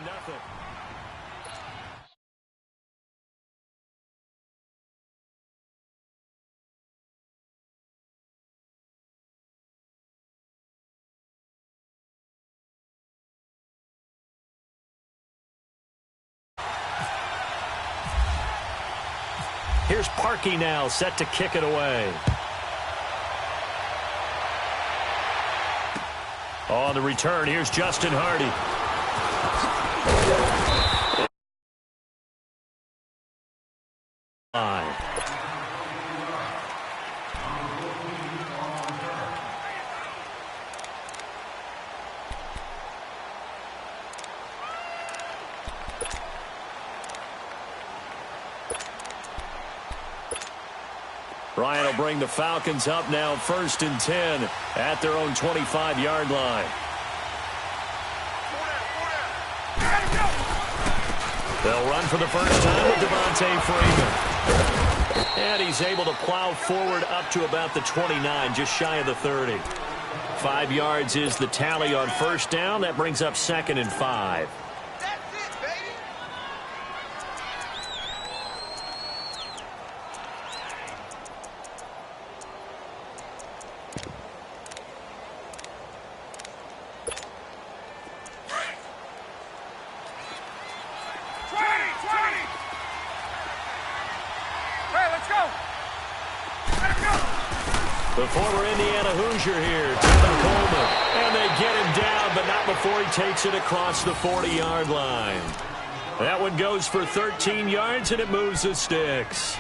1-0. Here's Parkey now, set to kick it away. On the return, here's Justin Hardy. Ryan will bring the Falcons up now 1st and 10 at their own 25-yard line. They'll run for the first time with Devontae Freeman. And he's able to plow forward up to about the 29, just shy of the 30. 5 yards is the tally on first down. That brings up 2nd and 5. The former Indiana Hoosier here, Tevin Coleman. And they get him down, but not before he takes it across the 40-yard line. That one goes for 13 yards, and it moves the sticks.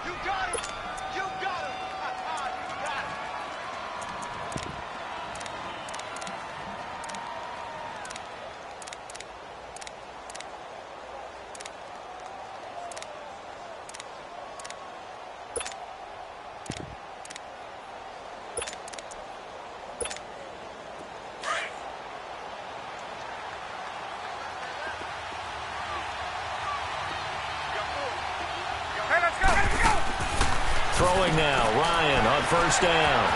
You got it. You got it. You got it. Throwing now, Ryan on first down.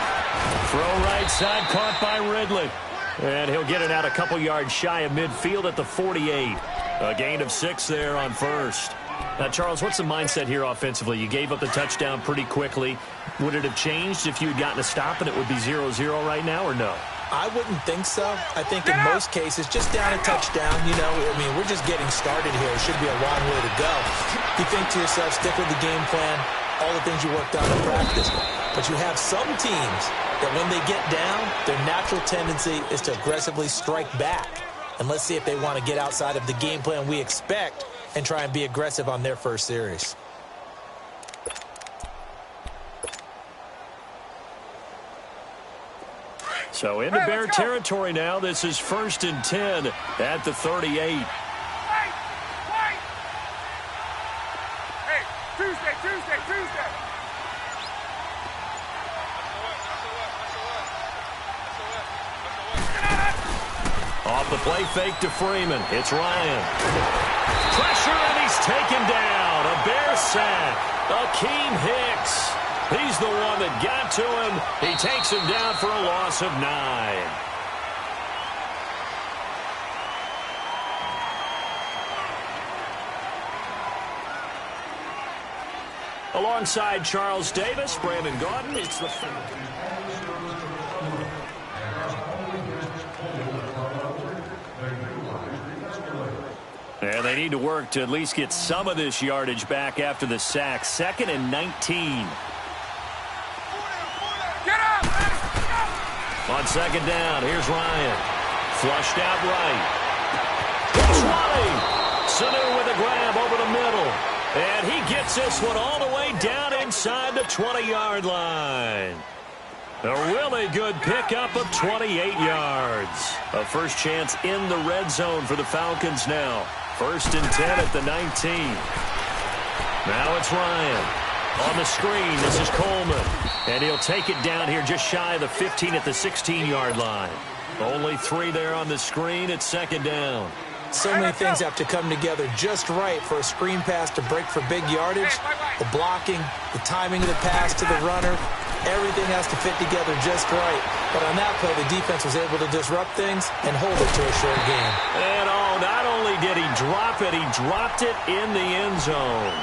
Throw right side, caught by Ridley. And he'll get it out a couple yards shy of midfield at the 48. A gain of 6 there on first. Now, Charles, what's the mindset here offensively? You gave up the touchdown pretty quickly. Would it have changed if you had gotten a stop and it would be 0-0 right now, or no? I wouldn't think so. I think in most cases, just down a touchdown, you know, I mean, we're just getting started here. It should be a long way to go. You think to yourself, stick with the game plan, all the things you worked on in practice. But you have some teams that when they get down, their natural tendency is to aggressively strike back. And let's see if they want to get outside of the game plan we expect and try and be aggressive on their first series. So into Bear territory now. This is 1st and 10 at the 38. Hey, Tuesday. Off the play fake to Freeman. It's Ryan. Pressure, and he's taken down. A Bear sack. Akeem Hicks. He's the one that got to him. He takes him down for a loss of 9. Alongside Charles Davis, Brandon Gaudin, it's the Falcons. And they need to work to at least get some of this yardage back after the sack. 2nd and 19. On 2nd down, here's Ryan. Flushed out right. It's running. Sanu with a grab over the middle. And he gets this one all the way down inside the 20-yard line. A really good pickup of 28 yards. A first chance in the red zone for the Falcons now. 1st and 10 at the 19. Now it's Ryan. On the screen, this is Coleman. And he'll take it down here just shy of the 15 at the 16-yard line. Only 3 there on the screen. It's 2nd down. So many things have to come together just right for a screen pass to break for big yardage. The blocking, the timing of the pass to the runner, Everything has to fit together just right. But on that play, the defense was able to disrupt things and hold it to a short game. And not only did he drop it, he dropped it in the end zone.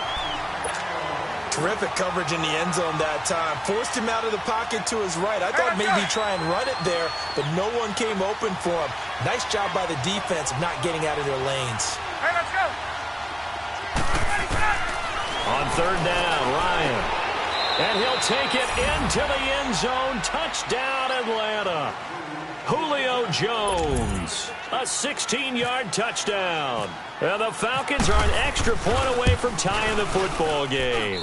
Terrific coverage in the end zone that time. Forced him out of the pocket to his right. I thought maybe try and run it there, but no one came open for him. Nice job by the defense of not getting out of their lanes. Hey, let's go. On third down, Ryan. And he'll take it into the end zone. Touchdown, Atlanta. Julio Jones, a 16-yard touchdown. And the Falcons are an extra point away from tying the football game.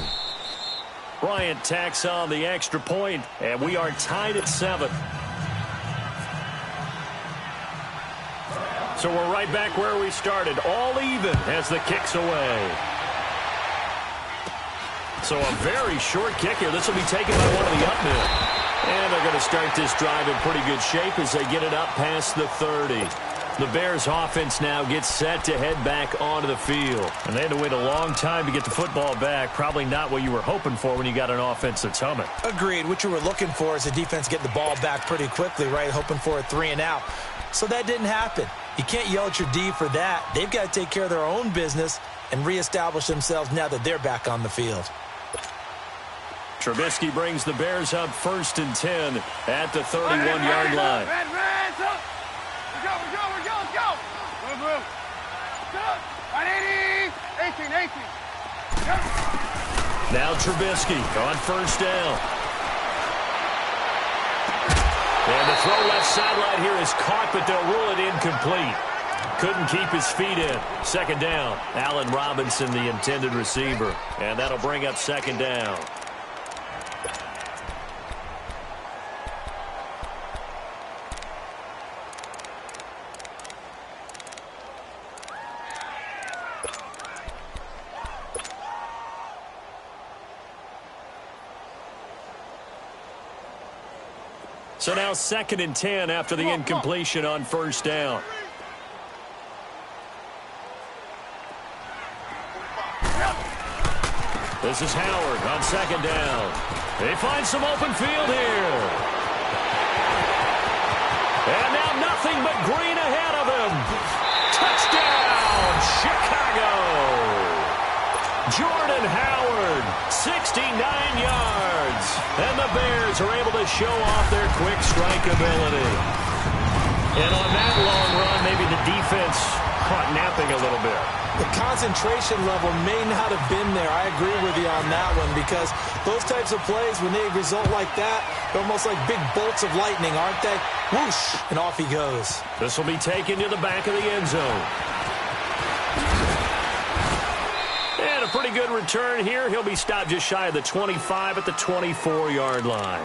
Bryant tacks on the extra point, and we are tied at 7. So we're right back where we started, all even as the kick's away. So a very short kick here. This will be taken by one of the up men. And they're going to start this drive in pretty good shape as they get it up past the 30. The Bears offense now gets set to head back onto the field. And they had to wait a long time to get the football back. Probably not what you were hoping for when you got an offense that's humming. Agreed. What you were looking for is the defense get the ball back pretty quickly, right? Hoping for a 3 and out. So that didn't happen. You can't yell at your D for that. They've got to take care of their own business and reestablish themselves now that they're back on the field. Trubisky brings the Bears up 1st and 10 at the 31-yard line. Let's go. Move. 180. 18. Now Trubisky on 1st down. And the throw left sideline here is caught, but they'll rule it incomplete. Couldn't keep his feet in. 2nd down. Allen Robinson, the intended receiver. And that'll bring up 2nd down. So now 2nd and 10 after the incompletion on 1st down. This is Howard on 2nd down. They find some open field here. And now nothing but green ahead of him. Touchdown, Chicago. Jordan Howard, 69 yards. And the Bears are able to show off their quick strike ability. And on that long run, maybe the defense caught napping a little bit. The concentration level may not have been there. I agree with you on that one because those types of plays, when they result like that, they're almost like big bolts of lightning, aren't they? Whoosh, and off he goes. This will be taken to the back of the end zone. And a pretty good return here. He'll be stopped just shy of the 25 at the 24-yard line.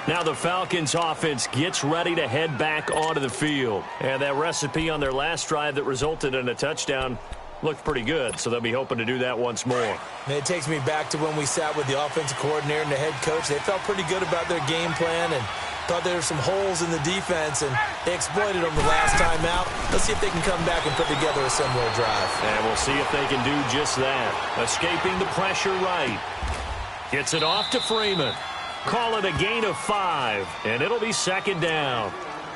Now the Falcons offense gets ready to head back onto the field. And that recipe on their last drive that resulted in a touchdown looked pretty good, so they'll be hoping to do that once more. And it takes me back to when we sat with the offensive coordinator and the head coach. They felt pretty good about their game plan and thought there were some holes in the defense, and they exploited them the last time out. Let's see if they can come back and put together a similar drive. And we'll see if they can do just that. Escaping the pressure right. Gets it off to Freeman. Call it a gain of 5, and it'll be 2nd down.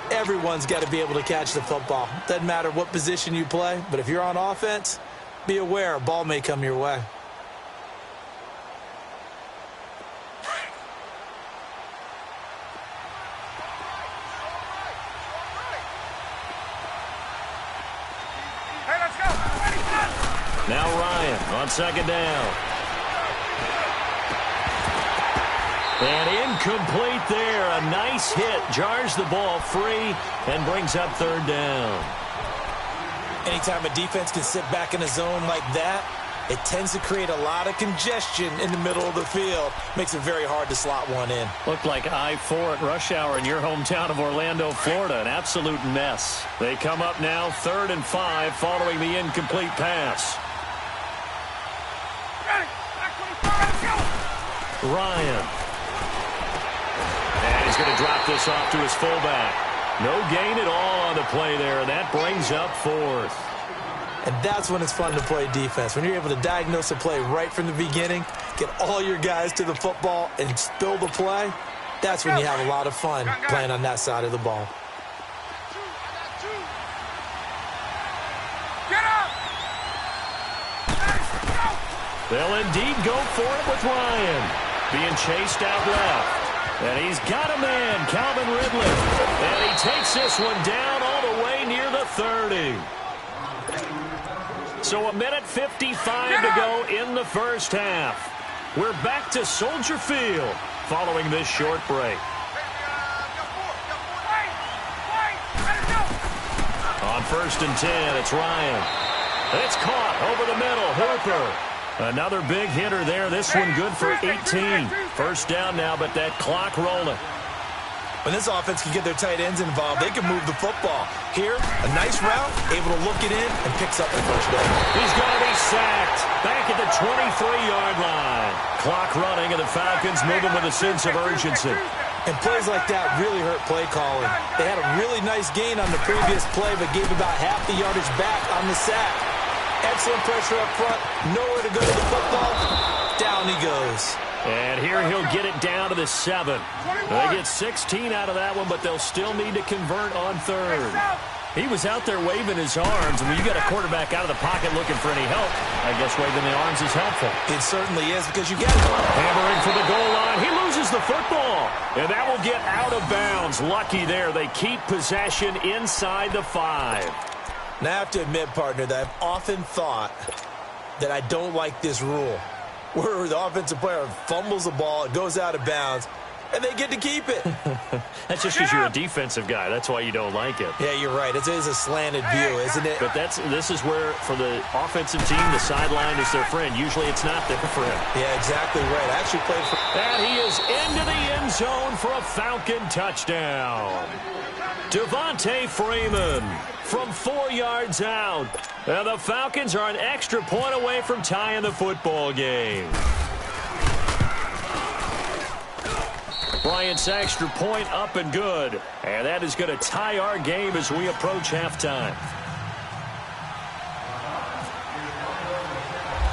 Everyone's got to be able to catch the football. Doesn't matter what position you play, but if you're on offense, be aware a ball may come your way. Hey, let's go. Now Ryan on 2nd down. And incomplete there. A nice hit. Jars the ball free and brings up 3rd down. Anytime a defense can sit back in a zone like that, it tends to create a lot of congestion in the middle of the field. Makes it very hard to slot one in. Looked like I-4 at rush hour in your hometown of Orlando, Florida. An absolute mess. They come up now 3rd and 5 following the incomplete pass. Ryan. And he's going to drop this off to his fullback. No gain at all on the play there, and that brings up 4th. And that's when it's fun to play defense. When you're able to diagnose a play right from the beginning, get all your guys to the football, and spill the play, That's when you have a lot of fun playing on that side of the ball. They'll indeed go for it with Ryan. Being chased out left. And he's got a man, Calvin Ridley. And he takes this one down all the way near the 30. So 1:55 to go in the first half. We're back to Soldier Field following this short break. On 1st and 10, it's Ryan. It's caught over the middle. Hooper. Another big hitter there. This one good for 18. First down now, but that clock rolling. When this offense can get their tight ends involved, they can move the football. Here, a nice route, able to look it in, and picks up the first down. He's going to be sacked back at the 23-yard line. Clock running, and the Falcons moving with a sense of urgency. And plays like that really hurt play calling. They had a really nice gain on the previous play, but gave about half the yardage back on the sack. Excellent pressure up front. Nowhere to go to the football. Down he goes. And here he'll get it down to the 7. They get 16 out of that one, but they'll still need to convert on 3rd. He was out there waving his arms, and when you got a quarterback out of the pocket looking for any help, I guess waving the arms is helpful. It certainly is, because you get it. Hammering for the goal line. He loses the football, and that will get out of bounds. Lucky there. They keep possession inside the 5. Now, I have to admit, partner, that I've often thought that I don't like this rule, where the offensive player fumbles the ball, it goes out of bounds, and they get to keep it. That's just because you're a defensive guy. That's why you don't like it. Yeah, you're right. It is a slanted view, isn't it? But this is where, for the offensive team, the sideline is their friend. Usually it's not their friend. Yeah, exactly right. I actually played for... And he is into the end zone for a Falcon touchdown. Devontae Freeman from 4 yards out. And the Falcons are an extra point away from tying the football game. Bryant's extra point up and good. And that is going to tie our game as we approach halftime.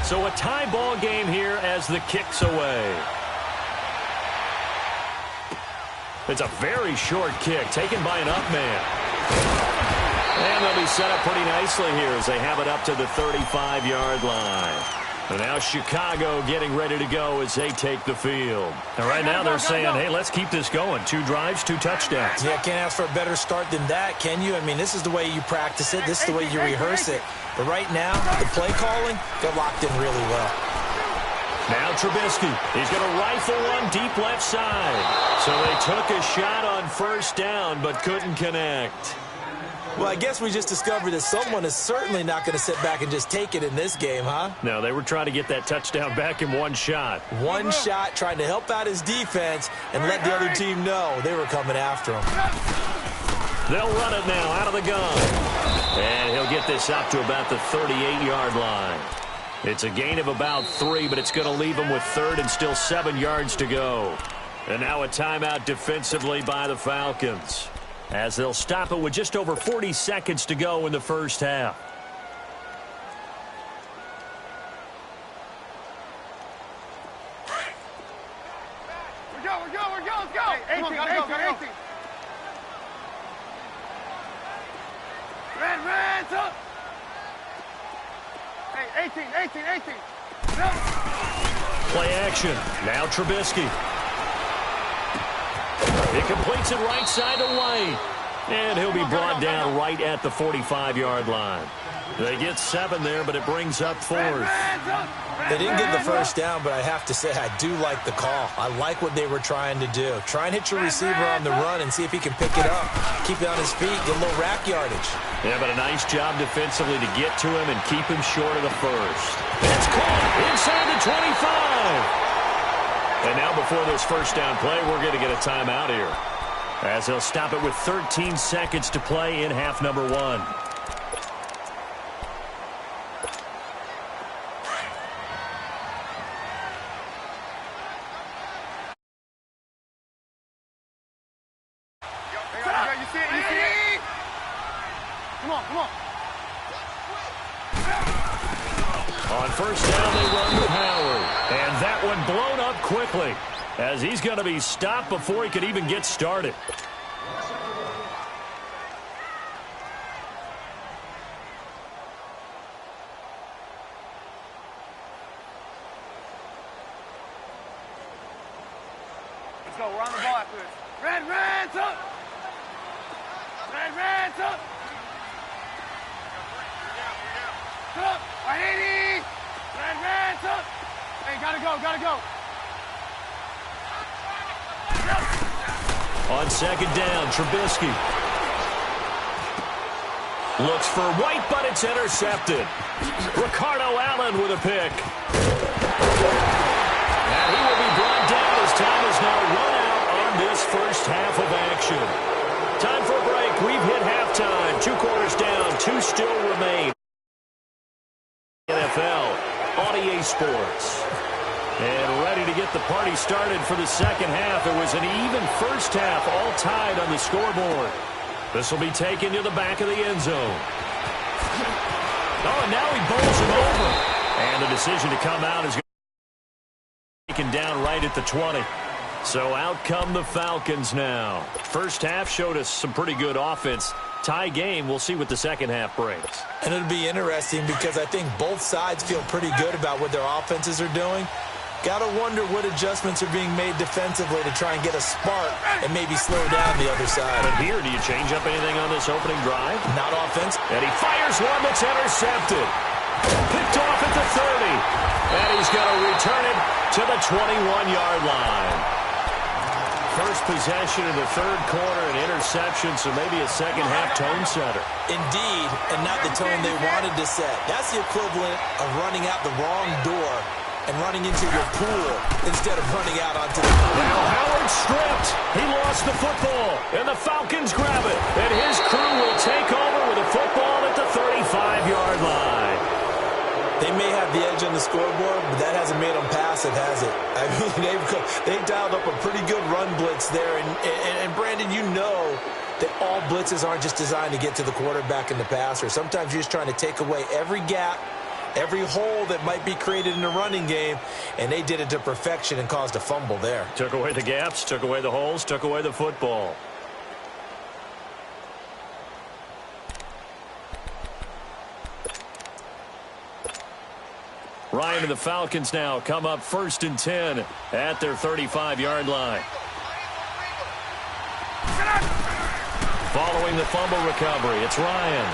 So a tie ball game here as the kick's away. It's a very short kick taken by an up man. And they'll be set up pretty nicely here as they have it up to the 35-yard line. And now Chicago getting ready to go as they take the field. And right now they're saying, hey, let's keep this going. 2 drives, 2 touchdowns. Yeah, can't ask for a better start than that, can you? I mean, this is the way you practice it. This is the way you rehearse it. But right now, the play calling, they're locked in really well. Now Trubisky. He's going to rifle one deep left side. So they took a shot on first down but couldn't connect. Well, I guess we just discovered that someone is certainly not going to sit back and just take it in this game, huh? No, they were trying to get that touchdown back in one shot. One shot, trying to help out his defense and let the other team know they were coming after him. They'll run it now out of the gun. And he'll get this out to about the 38-yard line. It's a gain of about 3, but it's going to leave him with 3rd and still 7 yards to go. And now a timeout defensively by the Falcons, as they'll stop it with just over 40 seconds to go in the first half. We're go, let's go. Hey, 18, gotta go. Red, up. Hey, 18. No. Play action. Now Trubisky. He completes it right side to White. And he'll be brought down right at the 45-yard line. They get 7 there, but it brings up 4th. They didn't get the first down, but I have to say I do like the call. I like what they were trying to do. Try and hit your receiver on the run and see if he can pick it up. Keep it on his feet, get a little rack yardage. Yeah, but a nice job defensively to get to him and keep him short of the first. It's caught inside the 25. And now before this first down play, we're going to get a timeout here, as they'll stop it with 13 seconds to play in half number 1. You see it? Come on. On first down, they run with Howard. And that one blown up quickly. as he's going to be stopped before he could even get started. Let's go. We're on the ball after this. Red, Reds up! Red, Reds up! Up! 180! Red, Reds up! Hey, gotta go, gotta go. On second down, Trubisky looks for White, but it's intercepted. Ricardo Allen with a pick. And he will be brought down as time is now run out on this first half of action. Time for a break. We've hit halftime. 2 quarters down, 2 still remain. NFL on EA Sports. And ready to get the party started for the second half. It was an even first half, all tied on the scoreboard. This will be taken to the back of the end zone. Oh, and now he bowls him over. And the decision to come out is taken down right at the 20. So out come the Falcons now. First half showed us some pretty good offense. Tie game. We'll see what the second half brings. And it'll be interesting because I think both sides feel pretty good about what their offenses are doing. Got to wonder what adjustments are being made defensively to try and get a spark and maybe slow down the other side. But here, do you change up anything on this opening drive? Not offense. And he fires one that's intercepted. Picked off at the 30. And he's going to return it to the 21-yard line. First possession in the third quarter, an interception, so maybe a second-half tone setter. Indeed, and not the tone they wanted to set. That's the equivalent of running out the wrong door and running into your pool instead of running out onto the pool. Now Howard stripped. He lost the football, and the Falcons grab it. And his crew will take over with a football at the 35-yard line. They may have the edge on the scoreboard, but that hasn't made them passive, has it? I mean, they've dialed up a pretty good run blitz there. And Brandon, you know that all blitzes aren't just designed to get to the quarterback and the passer. Sometimes you're just trying to take away every gap, every hole that might be created in the running game, and they did it to perfection and caused a fumble there. Took away the gaps, took away the holes, took away the football. Ryan and the Falcons now come up 1st and 10 at their 35-yard line. Following the fumble recovery, it's Ryan.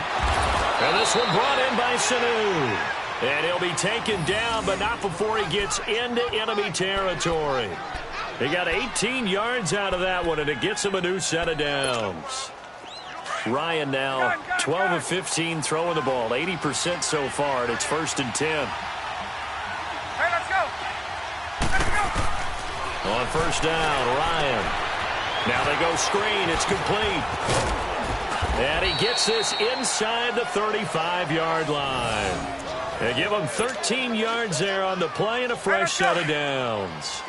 And this one brought in by Sanu. And he'll be taken down, but not before he gets into enemy territory. He got 18 yards out of that one, and it gets him a new set of downs. Ryan now 12 of 15 throwing the ball, 80% so far, and it's 1st and 10. Hey, let's go. Let's go. On first down, Ryan. Now they go screen. It's complete. And he gets this inside the 35-yard line. They give him 13 yards there on the play and a fresh set of downs.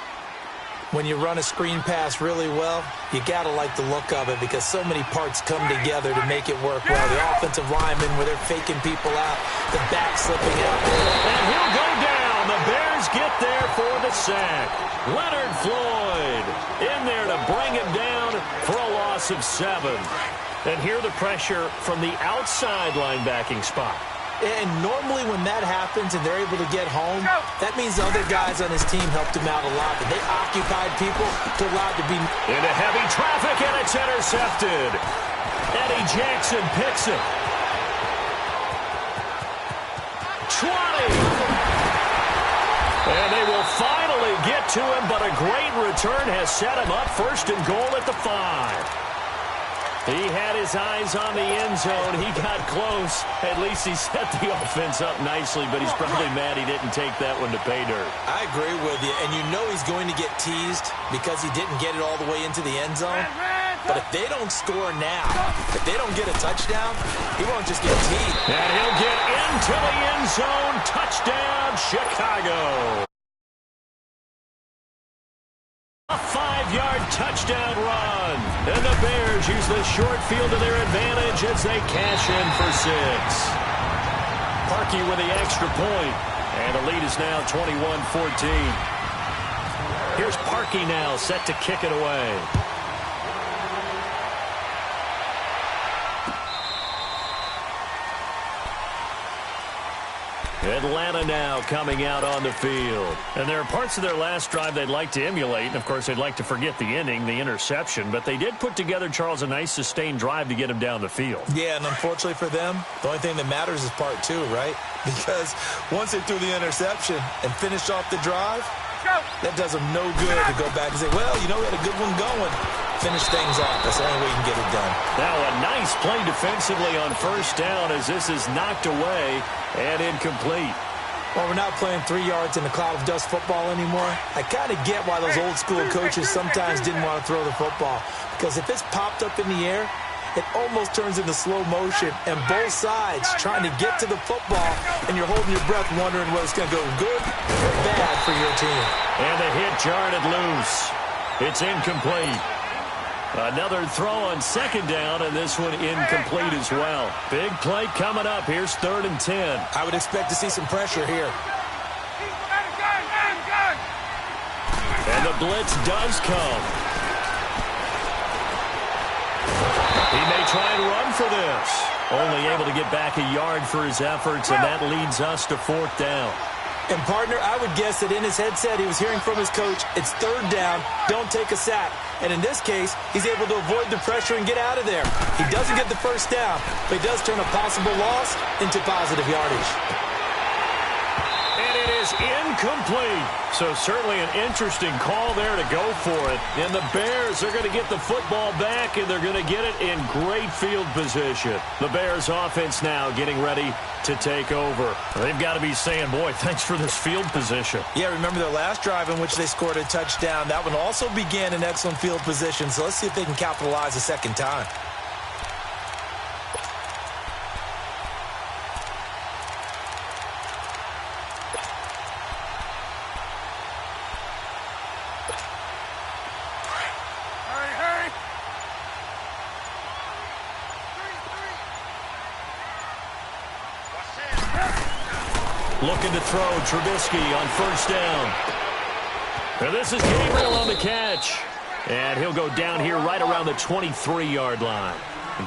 When you run a screen pass really well, you got to like the look of it because so many parts come together to make it work well. The offensive linemen, where they're faking people out, the back slipping out. And he'll go down. The Bears get there for the sack. Leonard Floyd in there to bring him down for a loss of 7. And here the pressure from the outside linebacking spot. And normally when that happens and they're able to get home, that means other guys on his team helped him out a lot. But they occupied people to allow it to be into heavy traffic, and it's intercepted. Eddie Jackson picks it. 20. And they will finally get to him, but a great return has set him up 1st and goal at the 5. He had his eyes on the end zone. He got close. At least he set the offense up nicely, but he's probably mad he didn't take that one to pay dirt. I agree with you, and you know he's going to get teased because he didn't get it all the way into the end zone. But if they don't score now, if they don't get a touchdown, he won't just get teased. And he'll get into the end zone. Touchdown, Chicago. A 5-yard touchdown run. And the Bears use the short field to their advantage as they cash in for 6. Parkey with the extra point. And the lead is now 21-14. Here's Parkey now, set to kick it away. Atlanta now coming out on the field. And there are parts of their last drive they'd like to emulate. And, of course, they'd like to forget the ending, the interception. But they did put together, Charles, a nice sustained drive to get him down the field. Yeah, and unfortunately for them, the only thing that matters is part two, right? Because once they threw the interception and finished off the drive, that does them no good to go back and say, well, you know, we had a good one going. Finish things off. That's the only way you can get it done. Now a nice play defensively on first down as this is knocked away and incomplete. Well, we're not playing 3 yards in the cloud of dust football anymore. I kind of get why those old school coaches sometimes didn't want to throw the football. Because if it's popped up in the air, it almost turns into slow motion. And both sides trying to get to the football, and you're holding your breath wondering whether it's going to go good or bad for your team. And the hit jarred it loose. It's incomplete. Another throw on second down, and this one incomplete as well. Big play coming up. Here's 3rd and 10. I would expect to see some pressure here. And the blitz does come. He may try and run for this. Only able to get back a yard for his efforts, and that leads us to 4th down. And, partner, I would guess that in his headset he was hearing from his coach, it's 3rd down, don't take a sack. And in this case, he's able to avoid the pressure and get out of there. He doesn't get the first down, but he does turn a possible loss into positive yardage. And it is incomplete. So certainly an interesting call there to go for it. And the Bears are going to get the football back, and they're going to get it in great field position. The Bears offense now getting ready to take over. They've got to be saying, boy, thanks for this field position. Yeah, remember their last drive in which they scored a touchdown. That one also began in excellent field position, so let's see if they can capitalize a second time. Looking to throw, Trubisky on first down. And this is Gabriel on the catch. And he'll go down here right around the 23-yard line.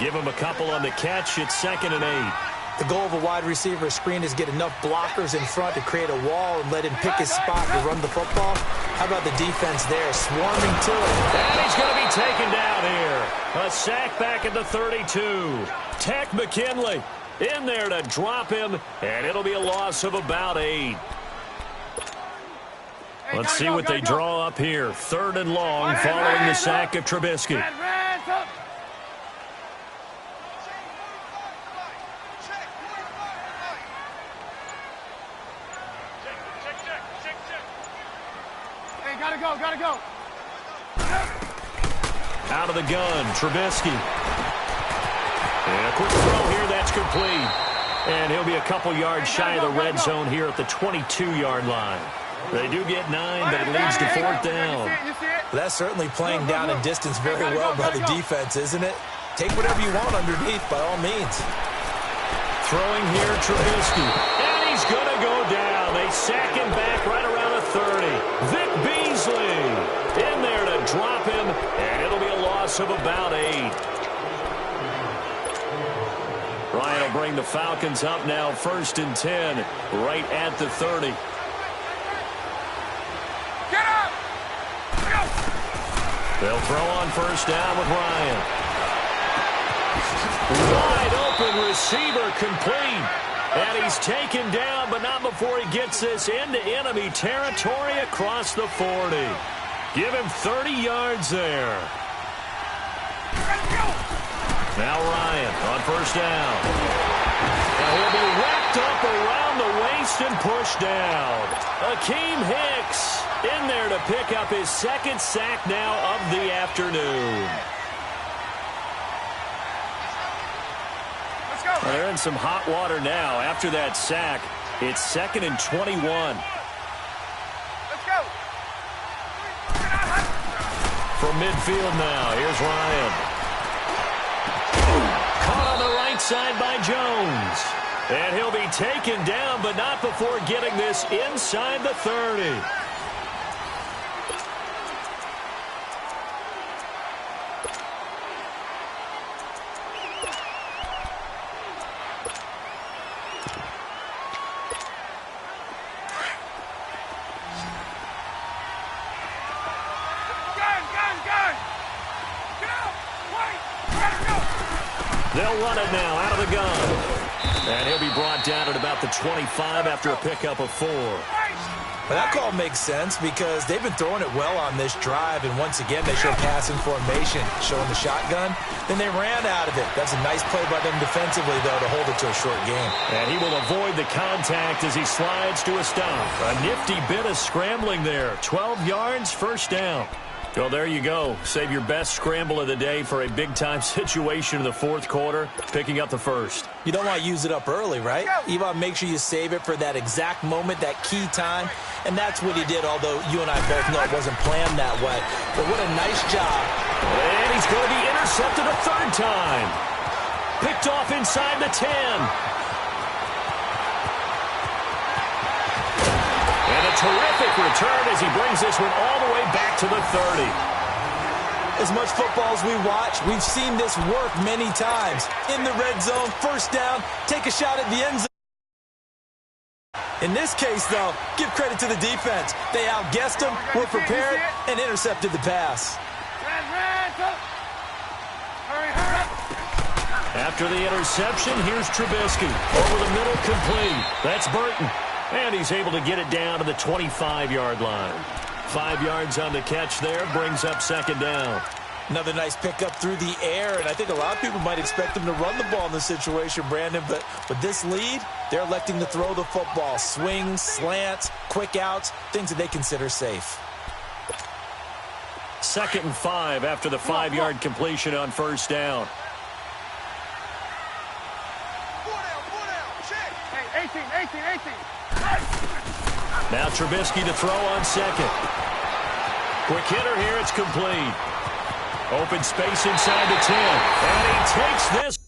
Give him a couple on the catch. It's 2nd and 8. The goal of a wide receiver screen is get enough blockers in front to create a wall and let him pick his spot to run the football. How about the defense there, swarming to it? And he's going to be taken down here. A sack back at the 32. Tech McKinley in there to drop him, and it'll be a loss of about 8. Let's see what they draw up here. 3rd and long following the sack of Trubisky. Hey, gotta go. Out of the gun, Trubisky. And a quick throw here, that's complete. And he'll be a couple yards shy of the red zone here at the 22-yard line. They do get 9, but it leads to 4th down. That's certainly playing down in distance very well by the defense, isn't it? Take whatever you want underneath, by all means. Throwing here, Trubisky. And he's going to go down. They sack him back right around the 30. Vic Beasley in there to drop him, and it'll be a loss of about 8. Ryan will bring the Falcons up now, 1st and 10, right at the 30. Get up! They'll throw on first down with Ryan. Wide open receiver complete. And he's taken down, but not before he gets this into enemy territory across the 40. Give him 30 yards there. Now Ryan on first down. And he'll be wrapped up around the waist and pushed down. Akeem Hicks in there to pick up his 2nd sack now of the afternoon. Let's go. Well, they're in some hot water now. After that sack, it's 2nd and 21. Let's go. From midfield now, here's Ryan. Caught on the right side by Jones. And he'll be taken down, but not before getting this inside the 30. They'll run it now out of the gun. And he'll be brought down at about the 25 after a pickup of 4. Well, that call makes sense because they've been throwing it well on this drive, and once again, they show passing formation, showing the shotgun. Then they ran out of it. That's a nice play by them defensively, though, to hold it to a short game. And he will avoid the contact as he slides to a stop. A nifty bit of scrambling there. 12 yards, first down. Well, there you go. Save your best scramble of the day for a big-time situation in the fourth quarter, picking up the first. You don't want to use it up early, right? You want to make sure you save it for that exact moment, that key time. And that's what he did, although you and I both know it wasn't planned that way. But what a nice job. And he's going to be intercepted a third time. Picked off inside the 10. And a terrific return as he brings this one all the way back to the 30. As much football as we watch, we've seen this work many times. In the red zone, first down, take a shot at the end zone. In this case, though, give credit to the defense. They outguessed him, were prepared, and intercepted the pass. After the interception, here's Trubisky. Over the middle, complete. That's Burton. And he's able to get it down to the 25-yard line. 5 yards on the catch there, brings up second down. Another nice pickup through the air, and I think a lot of people might expect them to run the ball in this situation, Brandon, but with this lead, they're electing to throw the football. Swings, slants, quick outs, things that they consider safe. 2nd and 5 after the 5-yard completion on first down. 18. Now Trubisky to throw on second. Quick hitter here, it's complete. Open space inside the 10. And he takes this.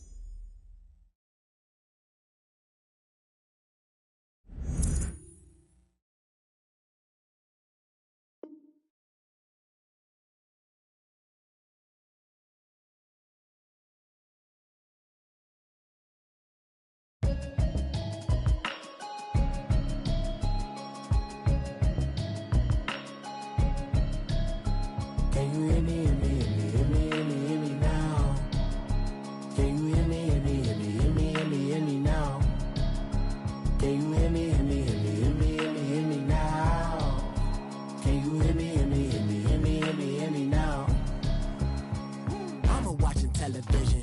Can you hear me? Hear me now? Can you hear me now? Can you hear me now? Can you hear me now? Mama watching television,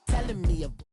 telling me about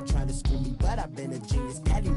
trying to school me, but I've been a genius. Patty